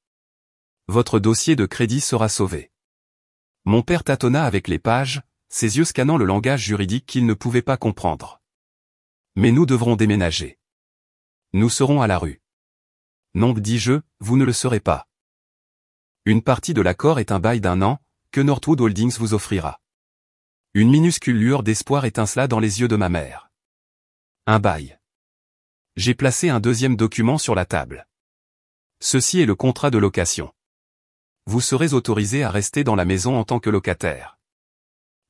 Votre dossier de crédit sera sauvé. Mon père tâtonna avec les pages, ses yeux scannant le langage juridique qu'il ne pouvait pas comprendre. Mais nous devrons déménager. Nous serons à la rue. Non, dis-je, vous ne le serez pas. Une partie de l'accord est un bail d'1 an, que Northwood Holdings vous offrira. Une minuscule lueur d'espoir étincela dans les yeux de ma mère. Un bail. J'ai placé un deuxième document sur la table. Ceci est le contrat de location. Vous serez autorisé à rester dans la maison en tant que locataire.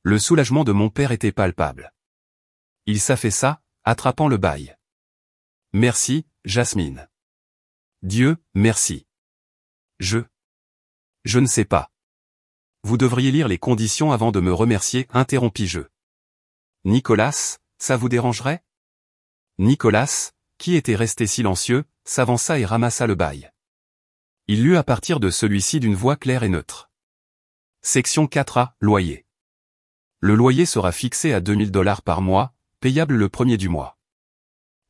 Le soulagement de mon père était palpable. Il s'affaissa, attrapant le bail. Merci, Jasmine. Dieu, merci. Je ne sais pas. Vous devriez lire les conditions avant de me remercier, interrompis-je. Nicolas, ça vous dérangerait? Nicolas, qui était resté silencieux, s'avança et ramassa le bail. Il lut à partir de celui-ci d'une voix claire et neutre. Section 4A, loyer. Le loyer sera fixé à $2000 par mois, payable le premier du mois.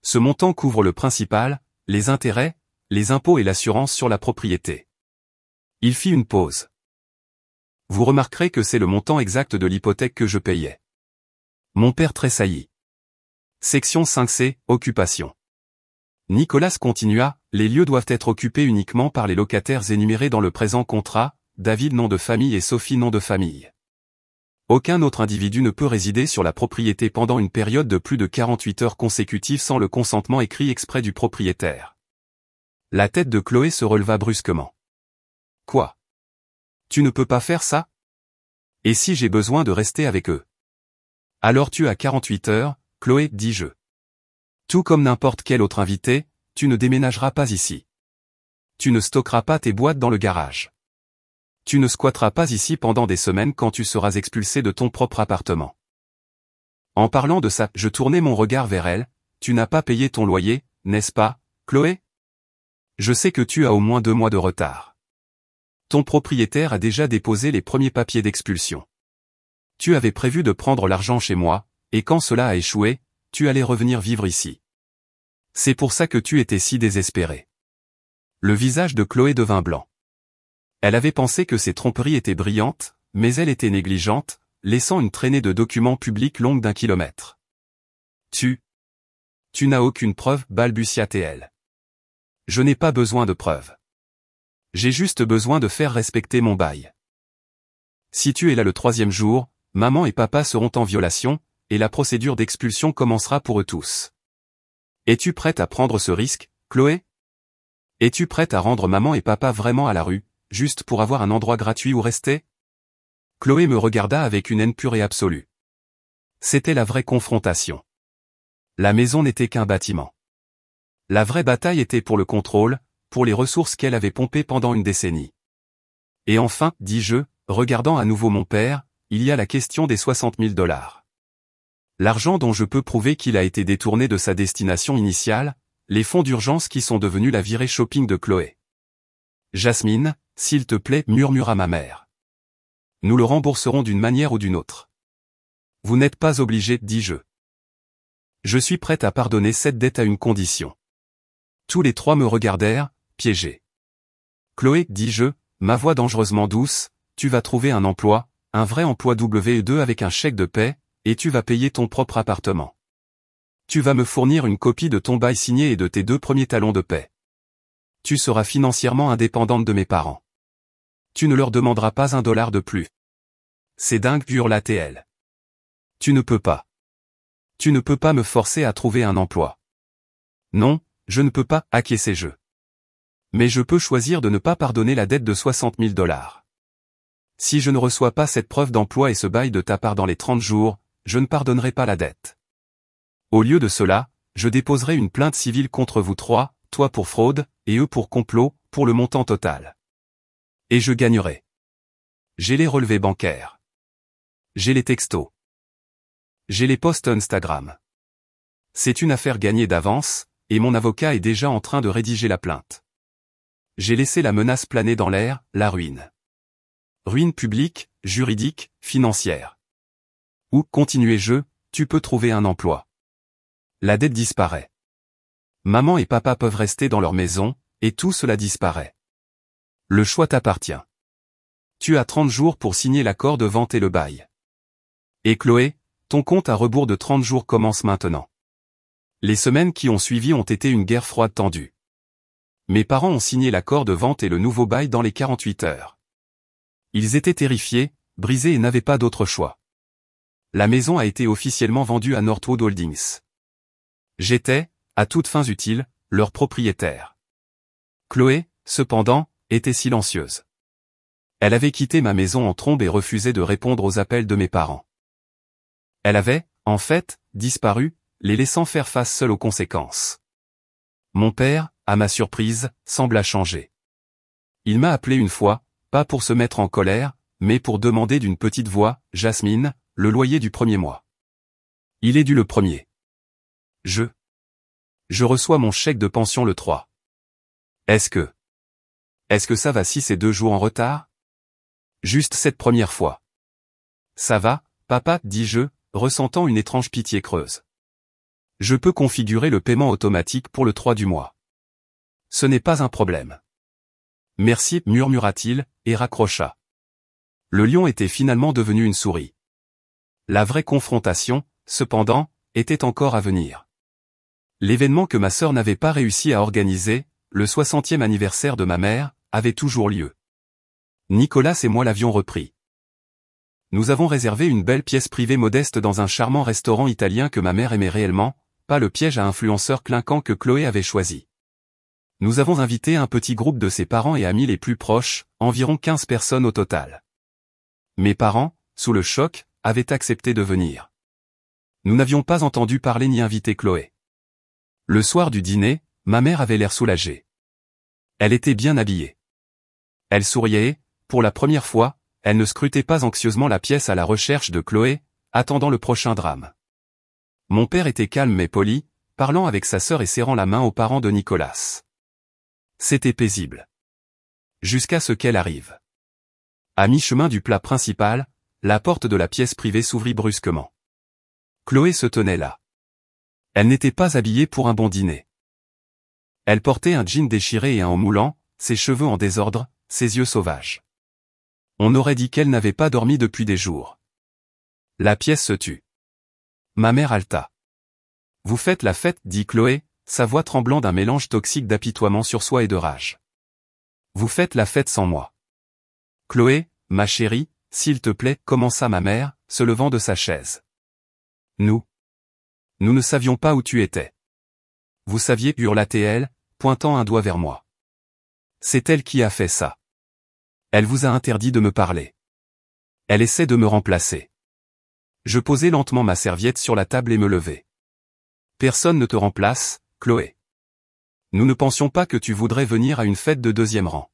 Ce montant couvre le principal, les intérêts, les impôts et l'assurance sur la propriété. Il fit une pause. Vous remarquerez que c'est le montant exact de l'hypothèque que je payais. Mon père tressaillit. Section 5C, occupation. Nicolas continua, les lieux doivent être occupés uniquement par les locataires énumérés dans le présent contrat, David nom de famille et Sophie nom de famille. Aucun autre individu ne peut résider sur la propriété pendant une période de plus de 48 heures consécutives sans le consentement écrit exprès du propriétaire. La tête de Chloé se releva brusquement. Quoi? Tu ne peux pas faire ça? Et si j'ai besoin de rester avec eux? Alors tu as 48 heures, Chloé, dis-je. Tout comme n'importe quel autre invité, tu ne déménageras pas ici. Tu ne stockeras pas tes boîtes dans le garage. Tu ne squatteras pas ici pendant des semaines quand tu seras expulsé de ton propre appartement. En parlant de ça, je tournai mon regard vers elle. Tu n'as pas payé ton loyer, n'est-ce pas, Chloé? Je sais que tu as au moins 2 mois de retard. Ton propriétaire a déjà déposé les premiers papiers d'expulsion. Tu avais prévu de prendre l'argent chez moi, et quand cela a échoué, tu allais revenir vivre ici. C'est pour ça que tu étais si désespéré. Le visage de Chloé devint blanc. Elle avait pensé que ses tromperies étaient brillantes, mais elle était négligente, laissant une traînée de documents publics longue d'1 kilomètre. Tu n'as aucune preuve, balbutia-t-elle. Je n'ai pas besoin de preuves. J'ai juste besoin de faire respecter mon bail. Si tu es là le 3e jour, maman et papa seront en violation, et la procédure d'expulsion commencera pour eux tous. Es-tu prête à prendre ce risque, Chloé? Es-tu prête à rendre maman et papa vraiment à la rue, juste pour avoir un endroit gratuit où rester? Chloé me regarda avec une haine pure et absolue. C'était la vraie confrontation. La maison n'était qu'un bâtiment. La vraie bataille était pour le contrôle, pour les ressources qu'elle avait pompées pendant une décennie. Et enfin, dis-je, regardant à nouveau mon père, il y a la question des $60 000. L'argent dont je peux prouver qu'il a été détourné de sa destination initiale, les fonds d'urgence qui sont devenus la virée shopping de Chloé. Jasmine, s'il te plaît, murmura ma mère. Nous le rembourserons d'une manière ou d'une autre. Vous n'êtes pas obligé, dis-je. Je suis prête à pardonner cette dette à une condition. Tous les 3 me regardèrent, piégés. Chloé, dis-je, ma voix dangereusement douce, tu vas trouver un emploi, un vrai emploi W2 avec un chèque de paie, et tu vas payer ton propre appartement. Tu vas me fournir une copie de ton bail signé et de tes 2 premiers talons de paie. Tu seras financièrement indépendante de mes parents. Tu ne leur demanderas pas $1 de plus. C'est dingue, hurla-t-elle. Tu ne peux pas. Tu ne peux pas me forcer à trouver un emploi. Non, je ne peux pas, acquiesçai-je. Mais je peux choisir de ne pas pardonner la dette de $60 000. Si je ne reçois pas cette preuve d'emploi et ce bail de ta part dans les 30 jours, je ne pardonnerai pas la dette. Au lieu de cela, je déposerai une plainte civile contre vous 3, toi pour fraude, et eux pour complot, pour le montant total. Et je gagnerai. J'ai les relevés bancaires. J'ai les textos. J'ai les posts Instagram. C'est une affaire gagnée d'avance, et mon avocat est déjà en train de rédiger la plainte. J'ai laissé la menace planer dans l'air, la ruine. Ruine publique, juridique, financière. Ou, continuai-je, tu peux trouver un emploi. La dette disparaît. Maman et papa peuvent rester dans leur maison, et tout cela disparaît. Le choix t'appartient. Tu as 30 jours pour signer l'accord de vente et le bail. Et Chloé, ton compte à rebours de 30 jours commence maintenant. Les semaines qui ont suivi ont été une guerre froide tendue. Mes parents ont signé l'accord de vente et le nouveau bail dans les 48 heures. Ils étaient terrifiés, brisés et n'avaient pas d'autre choix. La maison a été officiellement vendue à Northwood Holdings. J'étais, à toutes fins utiles, leur propriétaire. Chloé, cependant, était silencieuse. Elle avait quitté ma maison en trombe et refusé de répondre aux appels de mes parents. Elle avait, en fait, disparu, les laissant faire face seule aux conséquences. Mon père, à ma surprise, sembla changer. Il m'a appelé une fois, pas pour se mettre en colère, mais pour demander d'une petite voix, « Jasmine, le loyer du premier mois. » Il est dû le premier. Je reçois mon chèque de pension le 3. Est-ce que ça va si c'est 2 jours en retard? Juste cette première fois. Ça va, papa, dis-je, ressentant une étrange pitié creuse. Je peux configurer le paiement automatique pour le 3 du mois. Ce n'est pas un problème. Merci, murmura-t-il, et raccrocha. Le lion était finalement devenu une souris. La vraie confrontation, cependant, était encore à venir. L'événement que ma sœur n'avait pas réussi à organiser, le 60e anniversaire de ma mère, avait toujours lieu. Nicolas et moi l'avions repris. Nous avons réservé une belle pièce privée modeste dans un charmant restaurant italien que ma mère aimait réellement, pas le piège à influenceurs clinquant que Chloé avait choisi. Nous avons invité un petit groupe de ses parents et amis les plus proches, environ 15 personnes au total. Mes parents, sous le choc, avaient accepté de venir. Nous n'avions pas entendu parler ni invité Chloé. Le soir du dîner, ma mère avait l'air soulagée. Elle était bien habillée. Elle souriait, pour la première fois, elle ne scrutait pas anxieusement la pièce à la recherche de Chloé, attendant le prochain drame. Mon père était calme mais poli, parlant avec sa sœur et serrant la main aux parents de Nicolas. C'était paisible. Jusqu'à ce qu'elle arrive. À mi-chemin du plat principal, la porte de la pièce privée s'ouvrit brusquement. Chloé se tenait là. Elle n'était pas habillée pour un bon dîner. Elle portait un jean déchiré et un haut moulant, ses cheveux en désordre, ses yeux sauvages. On aurait dit qu'elle n'avait pas dormi depuis des jours. La pièce se tut. Ma mère haleta. « Vous faites la fête, dit Chloé, sa voix tremblant d'un mélange toxique d'apitoiement sur soi et de rage. Vous faites la fête sans moi. Chloé, ma chérie, s'il te plaît, commença ma mère, se levant de sa chaise. Nous ne savions pas où tu étais. Vous saviez, hurla-t-elle, pointant un doigt vers moi. C'est elle qui a fait ça. Elle vous a interdit de me parler. Elle essaie de me remplacer. Je posai lentement ma serviette sur la table et me levai. Personne ne te remplace, Chloé. Nous ne pensions pas que tu voudrais venir à une fête de 2e rang.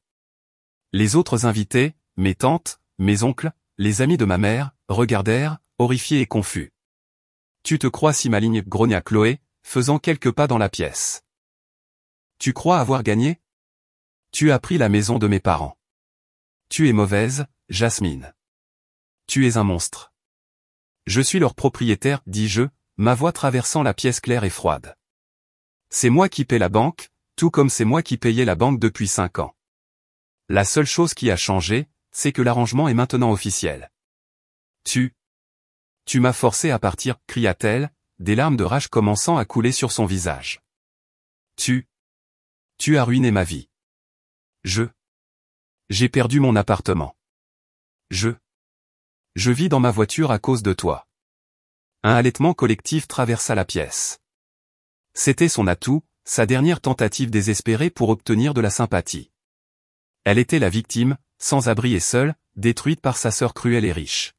Les autres invités, mes tantes, mes oncles, les amis de ma mère, regardèrent, horrifiés et confus. Tu te crois si maligne, grogna Chloé, faisant quelques pas dans la pièce. Tu crois avoir gagné? Tu as pris la maison de mes parents. Tu es mauvaise, Jasmine. Tu es un monstre. Je suis leur propriétaire, dis-je, ma voix traversant la pièce claire et froide. C'est moi qui paie la banque, tout comme c'est moi qui payais la banque depuis 5 ans. La seule chose qui a changé, c'est que l'arrangement est maintenant officiel. Tu m'as forcé à partir, cria-t-elle, des larmes de rage commençant à couler sur son visage. Tu as ruiné ma vie. J'ai perdu mon appartement. Je vis dans ma voiture à cause de toi. Un halètement collectif traversa la pièce. C'était son atout, sa dernière tentative désespérée pour obtenir de la sympathie. Elle était la victime, sans abri et seule, détruite par sa sœur cruelle et riche.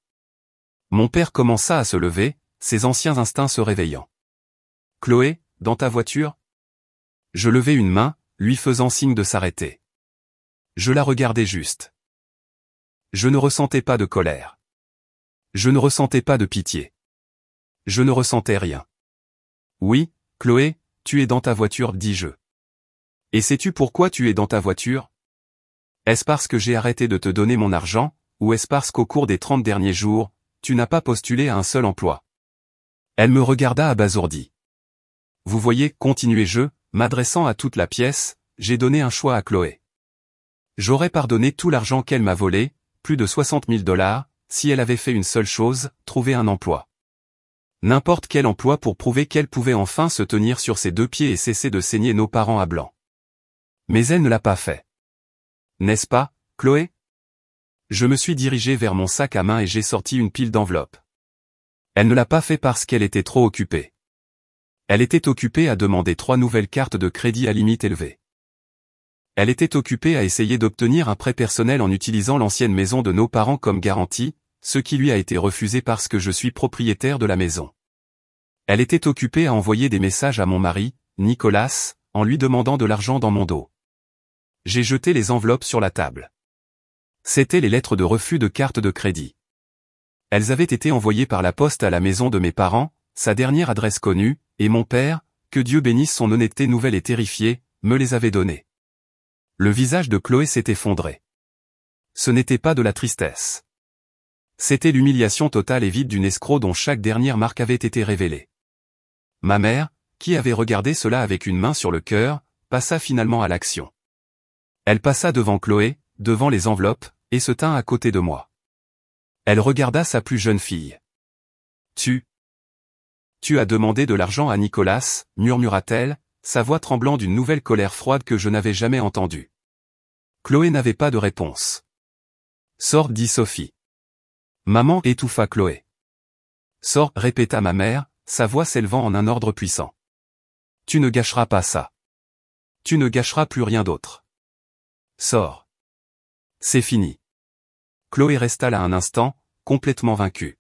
Mon père commença à se lever, ses anciens instincts se réveillant. Chloé, dans ta voiture? Je levai une main, lui faisant signe de s'arrêter. Je la regardais juste. Je ne ressentais pas de colère. Je ne ressentais pas de pitié. Je ne ressentais rien. Oui, Chloé, tu es dans ta voiture, dis-je. Et sais-tu pourquoi tu es dans ta voiture? Est-ce parce que j'ai arrêté de te donner mon argent, ou est-ce parce qu'au cours des 30 derniers jours, tu n'as pas postulé à un seul emploi? Elle me regarda abasourdie. Vous voyez, continuai-je, m'adressant à toute la pièce, j'ai donné un choix à Chloé. J'aurais pardonné tout l'argent qu'elle m'a volé, plus de 60 000 $, si elle avait fait une seule chose, trouver un emploi. N'importe quel emploi pour prouver qu'elle pouvait enfin se tenir sur ses 2 pieds et cesser de saigner nos parents à blanc. Mais elle ne l'a pas fait. N'est-ce pas, Chloé? Je me suis dirigé vers mon sac à main et j'ai sorti une pile d'enveloppes. Elle ne l'a pas fait parce qu'elle était trop occupée. Elle était occupée à demander 3 nouvelles cartes de crédit à limite élevée. Elle était occupée à essayer d'obtenir un prêt personnel en utilisant l'ancienne maison de nos parents comme garantie, ce qui lui a été refusé parce que je suis propriétaire de la maison. Elle était occupée à envoyer des messages à mon mari, Nicolas, en lui demandant de l'argent dans mon dos. J'ai jeté les enveloppes sur la table. C'étaient les lettres de refus de carte de crédit. Elles avaient été envoyées par la poste à la maison de mes parents, sa dernière adresse connue, et mon père, que Dieu bénisse son honnêteté nouvelle et terrifiée, me les avait données. Le visage de Chloé s'est effondré. Ce n'était pas de la tristesse. C'était l'humiliation totale et vide d'une escroc dont chaque dernière marque avait été révélée. Ma mère, qui avait regardé cela avec une main sur le cœur, passa finalement à l'action. Elle passa devant Chloé, devant les enveloppes, et se tint à côté de moi. Elle regarda sa plus jeune fille. « Tu as demandé de l'argent à Nicolas, murmura-t-elle, sa voix tremblant d'une nouvelle colère froide que je n'avais jamais entendue. Chloé n'avait pas de réponse. « Sors, dit Sophie. » Maman étouffa Chloé. « Sors, répéta ma mère, sa voix s'élevant en un ordre puissant. Tu ne gâcheras pas ça. Tu ne gâcheras plus rien d'autre. Sors. C'est fini. Chloé resta là un instant, complètement vaincue.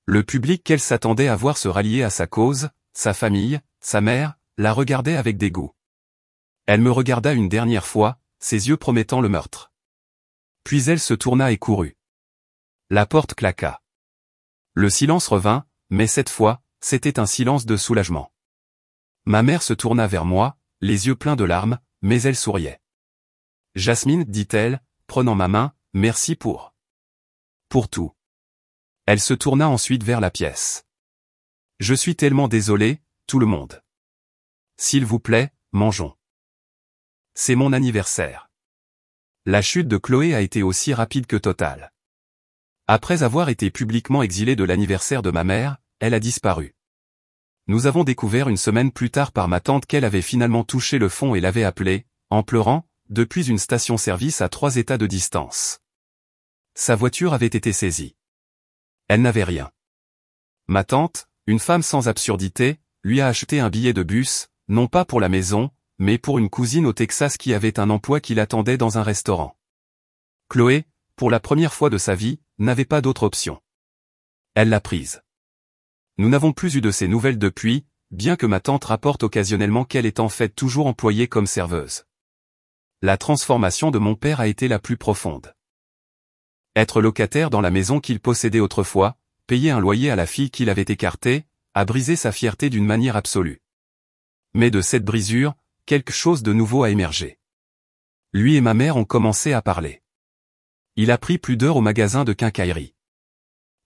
Le public qu'elle s'attendait à voir se rallier à sa cause, sa famille, sa mère, la regardait avec dégoût. Elle me regarda une dernière fois, ses yeux promettant le meurtre. Puis elle se tourna et courut. La porte claqua. Le silence revint, mais cette fois, c'était un silence de soulagement. Ma mère se tourna vers moi, les yeux pleins de larmes, mais elle souriait. « Jasmine, dit-elle, prenant ma main, merci pour tout. » Elle se tourna ensuite vers la pièce. « Je suis tellement désolée, tout le monde. S'il vous plaît, mangeons. C'est mon anniversaire. » La chute de Chloé a été aussi rapide que totale. Après avoir été publiquement exilée de l'anniversaire de ma mère, elle a disparu. Nous avons découvert une semaine plus tard par ma tante qu'elle avait finalement touché le fond et l'avait appelé, en pleurant, depuis une station-service à 3 états de distance. Sa voiture avait été saisie. Elle n'avait rien. Ma tante, une femme sans absurdité, lui a acheté un billet de bus, non pas pour la maison, mais pour une cousine au Texas qui avait un emploi qui l'attendait dans un restaurant. Chloé, pour la première fois de sa vie, n'avait pas d'autre option. Elle l'a prise. Nous n'avons plus eu de ses nouvelles depuis, bien que ma tante rapporte occasionnellement qu'elle est en fait toujours employée comme serveuse. La transformation de mon père a été la plus profonde. Être locataire dans la maison qu'il possédait autrefois, payer un loyer à la fille qu'il avait écartée, a brisé sa fierté d'une manière absolue. Mais de cette brisure, quelque chose de nouveau a émergé. Lui et ma mère ont commencé à parler. Il a pris plus d'heures au magasin de quincaillerie.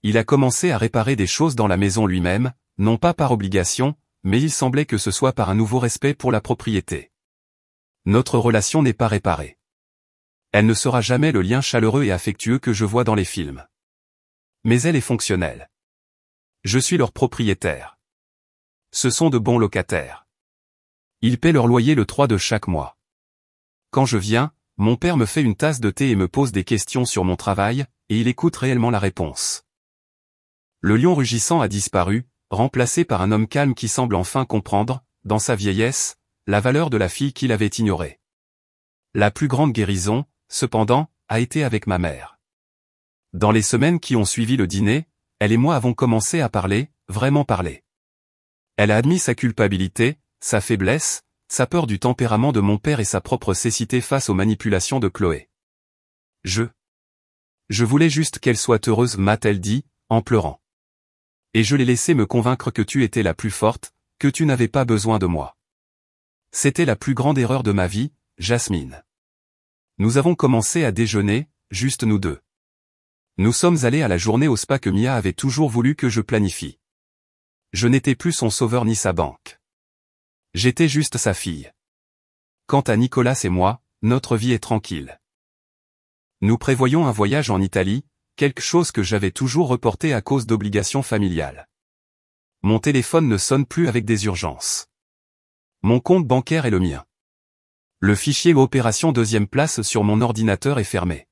Il a commencé à réparer des choses dans la maison lui-même, non pas par obligation, mais il semblait que ce soit par un nouveau respect pour la propriété. Notre relation n'est pas réparée. Elle ne sera jamais le lien chaleureux et affectueux que je vois dans les films. Mais elle est fonctionnelle. Je suis leur propriétaire. Ce sont de bons locataires. Ils paient leur loyer le 3 de chaque mois. Quand je viens, mon père me fait une tasse de thé et me pose des questions sur mon travail, et il écoute réellement la réponse. Le lion rugissant a disparu, remplacé par un homme calme qui semble enfin comprendre, dans sa vieillesse, la valeur de la fille qu'il avait ignorée. La plus grande guérison, cependant, a été avec ma mère. Dans les semaines qui ont suivi le dîner, elle et moi avons commencé à parler, vraiment parler. Elle a admis sa culpabilité, sa faiblesse, sa peur du tempérament de mon père et sa propre cécité face aux manipulations de Chloé. Je voulais juste qu'elle soit heureuse, m'a-t-elle dit, en pleurant. Et je l'ai laissé me convaincre que tu étais la plus forte, que tu n'avais pas besoin de moi. C'était la plus grande erreur de ma vie, Jasmine. Nous avons commencé à déjeuner, juste nous deux. Nous sommes allés à la journée au spa que Mia avait toujours voulu que je planifie. Je n'étais plus son sauveur ni sa banque. J'étais juste sa fille. Quant à Nicolas et moi, notre vie est tranquille. Nous prévoyons un voyage en Italie, quelque chose que j'avais toujours reporté à cause d'obligations familiales. Mon téléphone ne sonne plus avec des urgences. Mon compte bancaire est le mien. Le fichier Opération deuxième place sur mon ordinateur est fermé.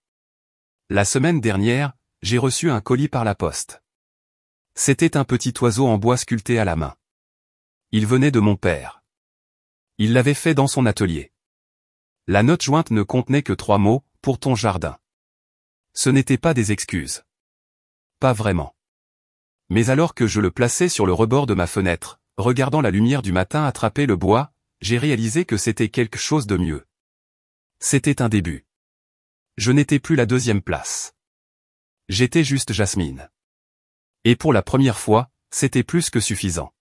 La semaine dernière, j'ai reçu un colis par la poste. C'était un petit oiseau en bois sculpté à la main. Il venait de mon père. Il l'avait fait dans son atelier. La note jointe ne contenait que 3 mots, pour ton jardin. Ce n'étaient pas des excuses. Pas vraiment. Mais alors que je le plaçais sur le rebord de ma fenêtre, regardant la lumière du matin attraper le bois, j'ai réalisé que c'était quelque chose de mieux. C'était un début. Je n'étais plus la deuxième place. J'étais juste Jasmine. Et pour la première fois, c'était plus que suffisant.